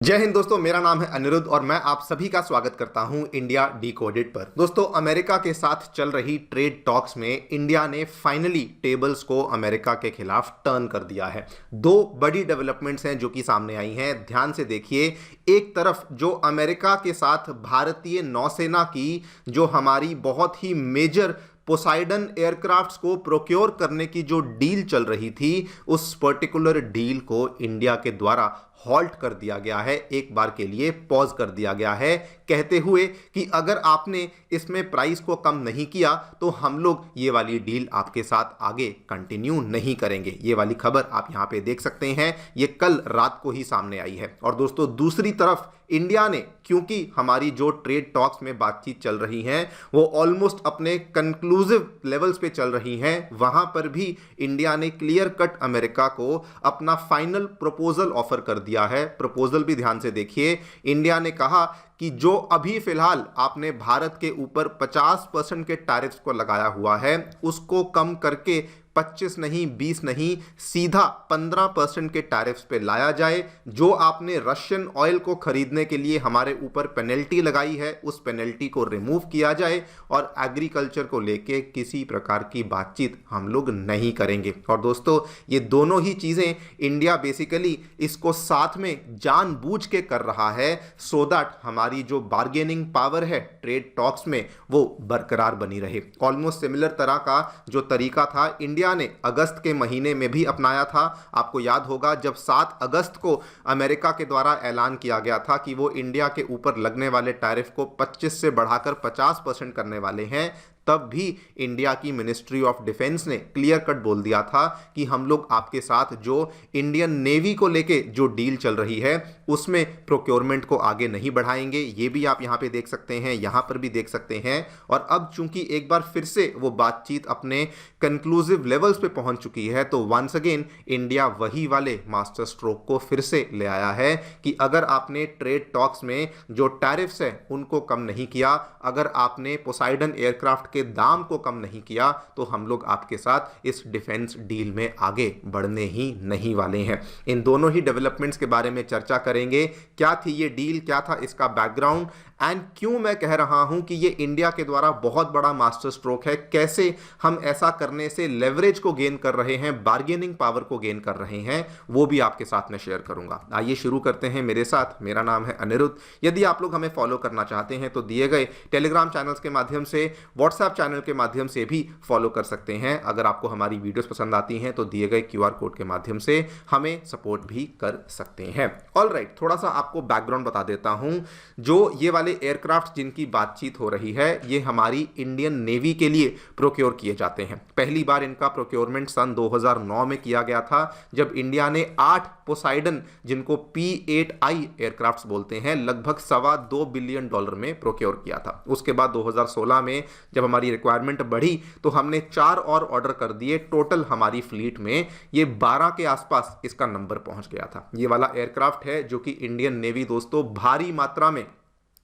जय हिंद दोस्तों, मेरा नाम है अनिरुद्ध और मैं आप सभी का स्वागत करता हूं इंडिया डिकोडेड पर। दोस्तों, अमेरिका के साथ चल रही ट्रेड टॉक्स में इंडिया ने फाइनली टेबल्स को अमेरिका के खिलाफ टर्न कर दिया है। दो बड़ी डेवलपमेंट्स हैं जो कि सामने आई हैं, ध्यान से देखिए। एक तरफ जो अमेरिका के साथ भारतीय नौसेना की जो हमारी बहुत ही मेजर पोसाइडन एयरक्राफ्ट्स को प्रोक्योर करने की जो डील चल रही थी, उस पर्टिकुलर डील को इंडिया के द्वारा हॉल्ट कर दिया गया है, एक बार के लिए पॉज कर दिया गया है, कहते हुए कि अगर आपने इसमें प्राइस को कम नहीं किया तो हम लोग ये वाली डील आपके साथ आगे कंटिन्यू नहीं करेंगे। ये वाली खबर आप यहां पे देख सकते हैं, ये कल रात को ही सामने आई है। और दोस्तों, दूसरी तरफ इंडिया ने, क्योंकि हमारी जो ट्रेड टॉक्स में बातचीत चल रही है वो ऑलमोस्ट अपने कंक्लूसिव लेवल्स पे चल रही हैं, वहां पर भी इंडिया ने क्लियर कट अमेरिका को अपना फाइनल प्रपोजल ऑफर कर दिया है। प्रपोजल भी ध्यान से देखिए। इंडिया ने कहा कि जो अभी फिलहाल आपने भारत के ऊपर 50% के टैरिफ्स को लगाया हुआ है, उसको कम करके 25 नहीं, 20 नहीं, सीधा 15% के टैरिफ्स पे लाया जाए। जो आपने रशियन ऑयल को खरीदने के लिए हमारे ऊपर पेनल्टी लगाई है, उस पेनल्टी को रिमूव किया जाए और एग्रीकल्चर को लेके किसी प्रकार की बातचीत हम लोग नहीं करेंगे। और दोस्तों, ये दोनों ही चीज़ें इंडिया बेसिकली इसको साथ में जानबूझ के कर रहा है, सो दैट हमारी जो बार्गेनिंग पावर है ट्रेड टॉक्स में वो बरकरार बनी रहे। ऑलमोस्ट सिमिलर तरह का जो तरीका था इंडिया ने अगस्त के महीने में भी अपनाया था। आपको याद होगा, जब 7 अगस्त को अमेरिका के द्वारा ऐलान किया गया था कि वो इंडिया के ऊपर लगने वाले टैरिफ को 25 से बढ़ाकर 50% करने वाले हैं, तब भी इंडिया की मिनिस्ट्री ऑफ डिफेंस ने क्लियर कट बोल दिया था कि हम लोग आपके साथ जो इंडियन नेवी को लेके जो डील चल रही है उसमें प्रोक्योरमेंट को आगे नहीं बढ़ाएंगे। ये भी आप यहां पे देख सकते हैं, यहां पर भी देख सकते हैं। और अब चूंकि एक बार फिर से वो बातचीत अपने कंक्लूसिव लेवल्स पे पहुंच चुकी है, तो वंस अगेन इंडिया वही वाले मास्टर स्ट्रोक को फिर से ले आया है कि अगर आपने ट्रेड टॉक्स में जो टैरिफ्स है उनको कम नहीं किया, अगर आपने पोसाइडन एयरक्राफ्ट के दाम को कम नहीं किया, तो हम लोग आपके साथ इस डिफेंस डील में आगे बढ़ने ही नहीं वाले हैं। इन दोनों ही डेवलपमेंट्स के बारे में चर्चा करेंगे। क्या थी ये डील, क्या था इसका बैकग्राउंड, एंड क्यों मैं कह रहा हूं कि ये इंडिया के द्वारा बहुत बड़ा मास्टर स्ट्रोक है, कैसे हम ऐसा करने से लेवरेज को गेन कर रहे हैं, बार्गेनिंग पावर को गेन कर रहे हैं, वो भी आपके साथ में शेयर करूंगा। आइए शुरू करते हैं मेरे साथ। मेरा नाम है अनिरुद्ध। यदि आप लोग हमें फॉलो करना चाहते हैं तो दिए गए टेलीग्राम चैनल्स के माध्यम से, व्हाट्सएप चैनल के माध्यम से भी फॉलो कर सकते हैं। अगर आपको हमारी वीडियोस पसंद आती हैं तो दिए गए QR कोड के माध्यम से हमें सपोर्ट भी कर सकते हैं। ऑलराइट, थोड़ा सा आपको बैकग्राउंड बता देता हूं। जो ये वाले एयरक्राफ्ट जिनकी बातचीत हो रही है, ये हमारी इंडियन नेवी के लिए प्रोक्योर किए जाते हैं। पहली बार इनका प्रोक्योरमेंट सन 2009 में किया गया था, जब इंडिया ने 8 पोसाइडन, जिनको P-8I एयरक्राफ्ट बोलते हैं, लगभग $2.25 बिलियन में प्रोक्योर किया था। उसके बाद 2016 में जब हमारी रिक्वायरमेंट बढ़ी तो हमने 4 और ऑर्डर कर दिए। टोटल हमारी फ्लीट में ये 12 के आसपास इसका नंबर पहुंच गया था। ये वाला एयरक्राफ्ट है जो कि इंडियन नेवी दोस्तों भारी मात्रा में,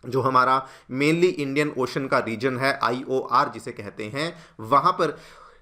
जो हमारा मेनली इंडियन ओशन का रीजन है, IOR जिसे कहते हैं, वहां पर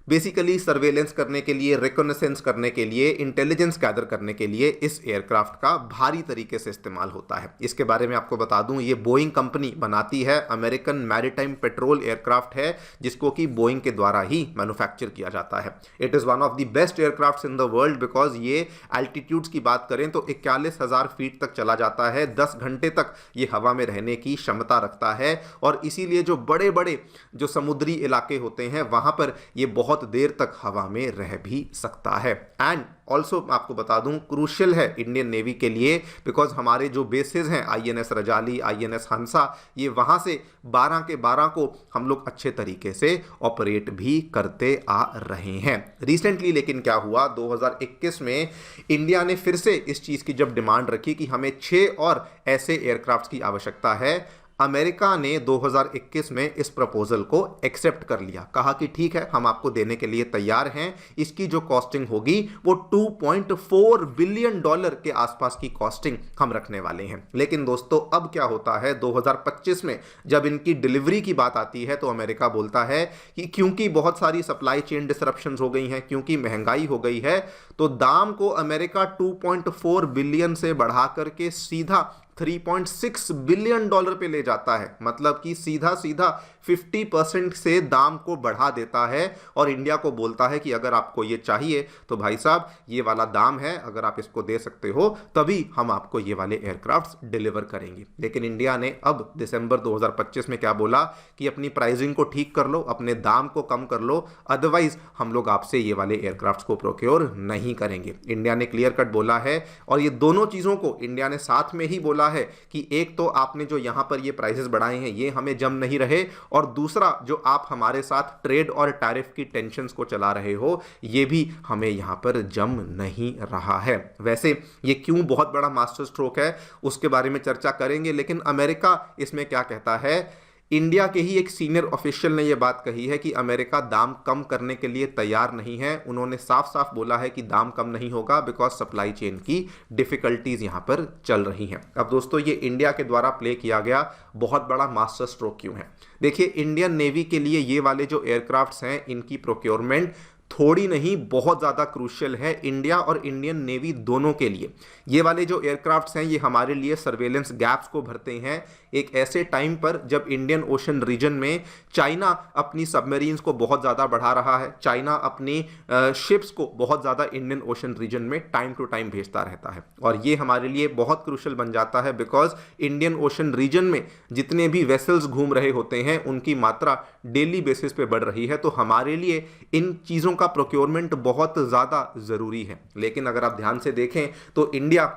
बेसिकली सर्वेलेंस करने के लिए, रिकॉनेसेंस करने के लिए, इंटेलिजेंस गैदर करने के लिए इस एयरक्राफ्ट का भारी तरीके से इस्तेमाल होता है। इसके बारे में आपको बता दूं, ये बोइंग कंपनी बनाती है, अमेरिकन मैरीटाइम पेट्रोल एयरक्राफ्ट है, जिसको कि बोइंग के द्वारा ही मैन्युफैक्चर किया जाता है। It is one of the best aircrafts in the world, because ये एल्टीट्यूड्स की बात करें तो 41,000 फीट तक चला जाता है, 10 घंटे तक ये हवा में रहने की क्षमता रखता है। और इसीलिए जो बड़े बड़े जो समुद्री इलाके होते हैं वहां पर ये बहुत देर तक हवा में रह भी सकता है। एंड ऑल्सो आपको बता दूं, क्रूशियल है इंडियन नेवी के लिए, बिकॉज हमारे जो बेसिस हैं INS रजाली, INS हंसा, ये वहां से 12 के 12 को हम लोग अच्छे तरीके से ऑपरेट भी करते आ रहे हैं। रिसेंटली लेकिन क्या हुआ, 2021 में इंडिया ने फिर से इस चीज की जब डिमांड रखी कि हमें 6 और ऐसे एयरक्राफ्ट की आवश्यकता है, अमेरिका ने 2021 में इस प्रपोजल को एक्सेप्ट कर लिया। कहा कि ठीक है, हम आपको देने के लिए तैयार हैं। इसकी जो कॉस्टिंग होगी वो $2.4 बिलियन के आसपास की कॉस्टिंग हम रखने वाले हैं। लेकिन दोस्तों, अब क्या होता है, 2025 में जब इनकी डिलीवरी की बात आती है तो अमेरिका बोलता है कि क्योंकि बहुत सारी सप्लाई चेन डिसरप्शंस हो गई हैं, क्योंकि महंगाई हो गई है, तो दाम को अमेरिका 2.4 बिलियन से बढ़ा करके सीधा $3.6 बिलियन पे ले जाता है, मतलब कि सीधा सीधा 50% से दाम को बढ़ा देता है और इंडिया को बोलता है कि अगर आपको ये चाहिए तो भाई साहब ये वाला दाम है, अगर आप इसको दे सकते हो तभी हम आपको ये वाले एयरक्राफ्ट्स डिलीवर करेंगे। लेकिन इंडिया ने अब दिसंबर 2025 में क्या बोला कि अपनी प्राइसिंग को ठीक कर लो, अपने दाम को कम कर लो, अदरवाइज हम लोग आपसे ये वाले एयरक्राफ्ट्स को प्रोक्योर नहीं करेंगे। इंडिया ने क्लियर कट बोला है और ये दोनों चीज़ों को इंडिया ने साथ में ही बोला है कि एक तो आपने जो यहां पर ये प्राइसेस बढ़ाए हैं ये हमें जम नहीं रहे, और दूसरा जो आप हमारे साथ ट्रेड और टैरिफ की टेंशन्स को चला रहे हो ये भी हमें यहां पर जम नहीं रहा है। वैसे ये क्यों बहुत बड़ा मास्टर स्ट्रोक है उसके बारे में चर्चा करेंगे, लेकिन अमेरिका इसमें क्या कहता है। इंडिया के ही एक सीनियर ऑफिशियल ने यह बात कही है कि अमेरिका दाम कम करने के लिए तैयार नहीं है। उन्होंने साफ साफ बोला है कि दाम कम नहीं होगा बिकॉज सप्लाई चेन की डिफिकल्टीज यहां पर चल रही हैं। अब दोस्तों ये इंडिया के द्वारा प्ले किया गया बहुत बड़ा मास्टर स्ट्रोक क्यों है? देखिए, इंडियन नेवी के लिए ये वाले जो एयरक्राफ्ट्स हैं इनकी प्रोक्योरमेंट थोड़ी नहीं बहुत ज़्यादा क्रूशियल है इंडिया और इंडियन नेवी दोनों के लिए। ये वाले जो एयरक्राफ्ट्स हैं ये हमारे लिए सर्वेलेंस गैप्स को भरते हैं एक ऐसे टाइम पर जब इंडियन ओशन रीजन में चाइना अपनी सबमरीन्स को बहुत ज़्यादा बढ़ा रहा है, चाइना अपनी शिप्स को बहुत ज़्यादा इंडियन ओशन रीजन में टाइम टू टाइम भेजता रहता है। और ये हमारे लिए बहुत क्रूशियल बन जाता है बिकॉज इंडियन ओशन रीजन में जितने भी वेसल्स घूम रहे होते हैं उनकी मात्रा डेली बेसिस पे बढ़ रही है, तो हमारे लिए इन चीज़ों का प्रोक्योरमेंट बहुत ज़्यादा ज़रूरी है। लेकिन अगर आप ध्यान से देखें तो इंडिया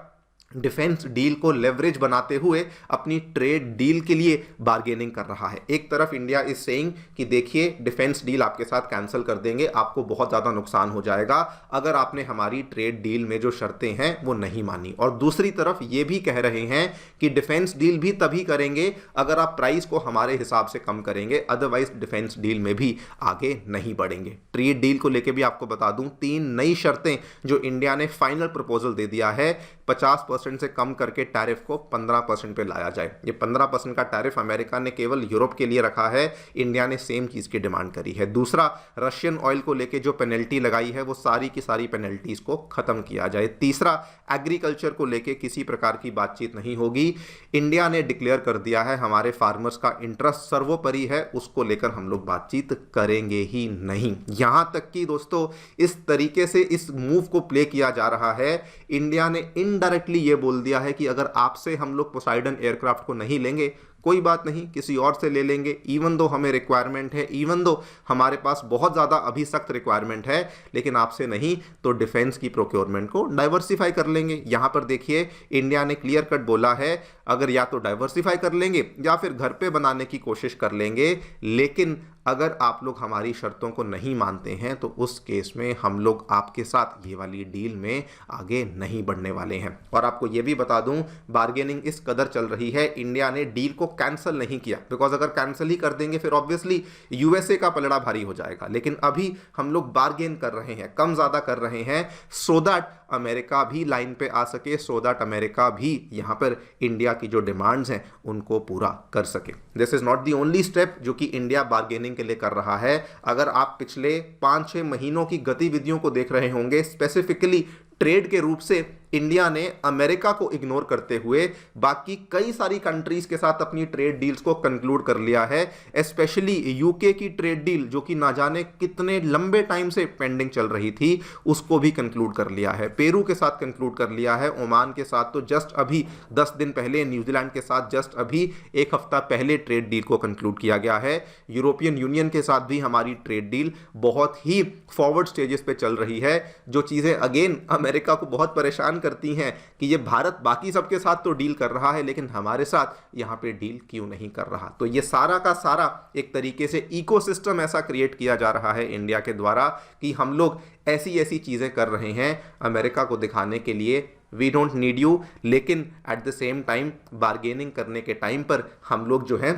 डिफेंस डील को लेवरेज बनाते हुए अपनी ट्रेड डील के लिए बार्गेनिंग कर रहा है। एक तरफ इंडिया इज सेइंग कि देखिए डिफेंस डील आपके साथ कैंसिल कर देंगे, आपको बहुत ज़्यादा नुकसान हो जाएगा अगर आपने हमारी ट्रेड डील में जो शर्तें हैं वो नहीं मानी, और दूसरी तरफ ये भी कह रहे हैं कि डिफेंस डील भी तभी करेंगे अगर आप प्राइस को हमारे हिसाब से कम करेंगे, अदरवाइज डिफेंस डील में भी आगे नहीं बढ़ेंगे। ट्रेड डील को लेकर भी आपको बता दूं 3 नई शर्तें जो इंडिया ने फाइनल प्रपोजल दे दिया है, 50% से कम करके टैरिफ को 15% पे लाया जाए। ये 15% का टैरिफ अमेरिका ने केवल यूरोप के लिए रखा है, इंडिया ने सेम चीज़ की डिमांड करी है। दूसरा, रशियन ऑयल को लेके जो पेनल्टी लगाई है वो सारी की सारी पेनल्टीज को खत्म किया जाए। तीसरा, एग्रीकल्चर को लेके किसी प्रकार की बातचीत नहीं होगी। इंडिया ने डिक्लेयर कर दिया है हमारे फार्मर्स का इंटरेस्ट सर्वोपरि है, उसको लेकर हम लोग बातचीत करेंगे ही नहीं। यहां तक कि दोस्तों इस तरीके से इस मूव को प्ले किया जा रहा है, इंडिया ने इनडायरेक्टली ये बोल दिया है कि अगर आपसे हम लोग पोसाइडन एयरक्राफ्ट को नहीं लेंगे कोई बात नहीं, किसी और से ले लेंगे, इवन दो हमें रिक्वायरमेंट है, इवन दो हमारे पास बहुत ज़्यादा अभी सख्त रिक्वायरमेंट है, लेकिन आपसे नहीं तो डिफेंस की प्रोक्योरमेंट को डाइवर्सिफाई कर लेंगे। यहाँ पर देखिए इंडिया ने क्लियर कट बोला है अगर या तो डाइवर्सिफाई कर लेंगे या फिर घर पे बनाने की कोशिश कर लेंगे, लेकिन अगर आप लोग हमारी शर्तों को नहीं मानते हैं तो उस केस में हम लोग आपके साथ ये वाली डील में आगे नहीं बढ़ने वाले हैं। और आपको ये भी बता दूं बार्गेनिंग इस कदर चल रही है, इंडिया ने डील को कैंसिल नहीं किया बिकॉज अगर कैंसिल ही कर देंगे फिर ऑब्वियसली यूएसए का पलड़ा भारी हो जाएगा। लेकिन अभी हम लोग बार्गेन कर रहे हैं, कम ज़्यादा कर रहे हैं सो दैट अमेरिका भी लाइन पे आ सके, सो दैट अमेरिका भी यहाँ पर इंडिया की जो डिमांड्स हैं उनको पूरा कर सके। This is not the only step जो कि इंडिया बार्गेनिंग के लिए कर रहा है। अगर आप पिछले 5-6 महीनों की गतिविधियों को देख रहे होंगे, स्पेसिफिकली ट्रेड के रूप से इंडिया ने अमेरिका को इग्नोर करते हुए बाकी कई सारी कंट्रीज के साथ अपनी ट्रेड डील्स को कंक्लूड कर लिया है। स्पेशली यूके की ट्रेड डील जो कि ना जाने कितने लंबे टाइम से पेंडिंग चल रही थी उसको भी कंक्लूड कर लिया है, पेरू के साथ कंक्लूड कर लिया है, ओमान के साथ तो जस्ट अभी 10 दिन पहले, न्यूजीलैंड के साथ जस्ट अभी 1 हफ्ता पहले ट्रेड डील को कंक्लूड किया गया है। यूरोपियन यूनियन के साथ भी हमारी ट्रेड डील बहुत ही फॉरवर्ड स्टेजेस पे चल रही है, जो चीज़ें अगेन अमेरिका को बहुत परेशान करती हैं कि ये भारत बाकी सबके साथ तो डील कर रहा है लेकिन हमारे साथ यहाँ पे डील क्यों नहीं कर रहा। तो ये सारा का सारा एक तरीके से इकोसिस्टम ऐसा क्रिएट किया जा रहा है इंडिया के द्वारा कि हम लोग ऐसी ऐसी चीज़ें कर रहे हैं अमेरिका को दिखाने के लिए वी डोंट नीड यू, लेकिन at the same time bargaining करने के टाइम पर हम लोग जो है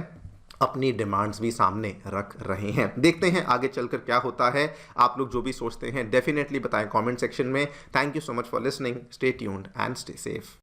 अपनी डिमांड्स भी सामने रख रहे हैं। देखते हैं आगे चलकर क्या होता है। आप लोग जो भी सोचते हैं डेफिनेटली बताएं कमेंट सेक्शन में। Thank you so much for listening, stay tuned and stay safe.